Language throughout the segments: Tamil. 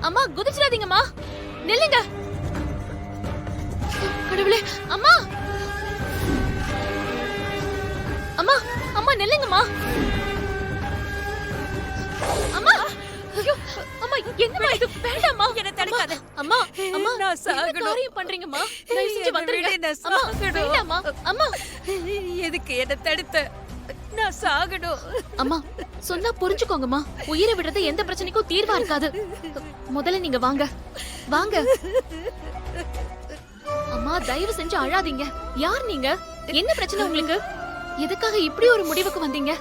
அம்மா குதிச்சிடாதீங்கம்மா, நில்லுங்க. கடவுளே, அம்மா அம்மா அம்மா நில்லுங்கம்மா. அம்மா ஐயோ அம்மா, என்னம்மா இது? வேண்டாம்மா, என்ன தடுக்காத. அம்மா அம்மா நான் சாகணும். காரியம் பண்றீங்கம்மா, தயவு செஞ்சு வந்துருங்க. நான் அம்மா சாகணும். வேண்டாம்மா. அம்மா எதுக்கு என்ன தடுத்த? நான் சாகணும். அம்மா சொன்னா புரிஞ்சுக்கோங்கம்மா, உயிரை விடுறது எந்த பிரச்சனைக்கும் தீர்வா இருக்காது. முதல்ல நீங்க வாங்க வாங்க. அம்மா தயவு செஞ்சு அழாதீங்க. யார் நீங்க? என்ன பிரச்சனை உங்களுக்கு? எதுக்காக இப்படி ஒரு முடிவுக்கு வந்தீங்க?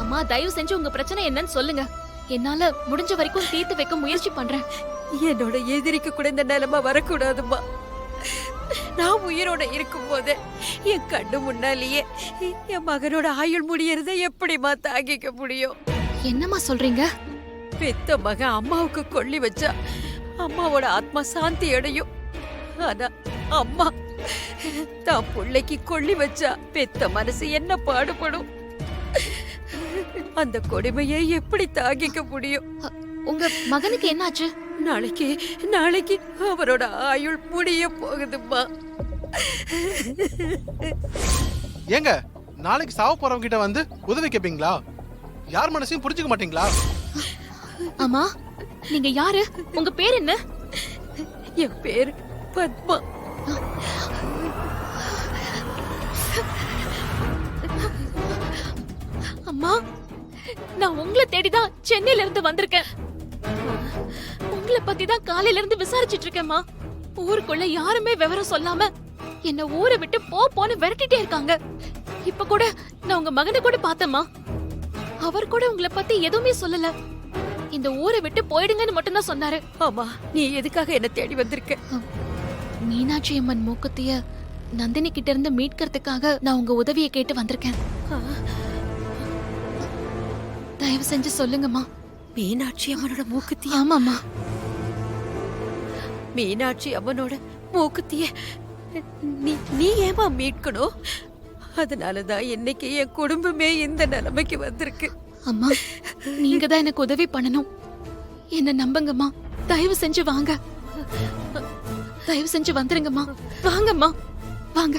அம்மா தயவு செஞ்சு உங்க பிரச்சனை என்னன்னு சொல்லுங்க. என்னால முடிஞ்ச வரைக்கும் தீர்த்து வைக்க முயற்சி பண்றேன். என்னோட எதிரிக்கு கூட இந்த நிலைமை வரக்கூடாதுமா. நான் உயிரோட இருக்கும் போது என் கண்ணு முன்னாலேயே என் மகனோட ஆயுள் முடியறதை எப்படிமா தாங்கிக்க முடியும்? என்னம்மா சொல்றீங்க? பெத்த மகன் அம்மாவுக்கு கொள்ளி வச்சா அம்மாவோட ஆத்மா சாந்தி அடையும். ஆனா அம்மா தான் பிள்ளைக்கு கொள்ளி வச்சா பெத்த மனசு என்ன பாடுபடும்? அந்த கொடுமையை எப்படி தாங்கிக்க முடியும்? உங்க மகனுக்கு என்னாச்சு? நாளைக்கு நாளைக்கு அவரோட ஆயுள் முடிய போகுதும்மா. ஏங்க நாளைக்கு சாவ போறவங்க கிட்ட வந்து உதவி கேப்பீங்களா? யார் மனசையும் புரிஞ்சுக்க மாட்டீங்களா? அம்மா நீங்க யாரு? உங்க பேர் என்ன? என் பேரு பத்மா. அம்மா நான் உங்களை தேடிதான் சென்னையில இருந்து வந்திருக்கேன். உங்களை பத்தி தான் காலையில இருந்து விசாரிச்சிட்டு இருக்கேன்மா. ஊருக்குள்ள யாருமே விவரம் சொல்லாம என்ன ஊரை விட்டு போன்னு விரட்டிட்டே இருக்காங்க. இப்ப கூட நான் உங்க மகனை கூட பார்த்தேம்மா. அவர் கூட உங்களை பத்தி எதுவுமே சொல்லல. இந்த ஊரை விட்டு போயிடுங்கன்னு மட்டும் தான் சொன்னாரு. ஆமா, நீ எதுக்காக என்ன தேடி வந்திருக்க? மீனாட்சி அம்மன் மூக்குத்திய நந்தினி கிட்ட இருந்து மீட்கிறதுக்காக நான் உங்க உதவியை கேட்டு வந்திருக்கேன். தயவு செஞ்சு சொல்லுங்கம்மா. மீனாட்சி அம்மனோட மூக்குத்திய? ஆமாம்மா. மீனாட்சி அம்மனோட மூக்குத்திய நீ ஏமா மீட்கணும்? அதனாலதான் இன்னைக்கு என் குடும்பமே இந்த நிலைமைக்கு வந்திருக்கு. அம்மா நீங்க தான் எனக்கு உதவி பண்ணணும். என்ன நம்புங்கம்மா. தயவு செஞ்சு வாங்க. தயவு செஞ்சு வந்துருங்கம்மா. வாங்கம்மா வாங்க.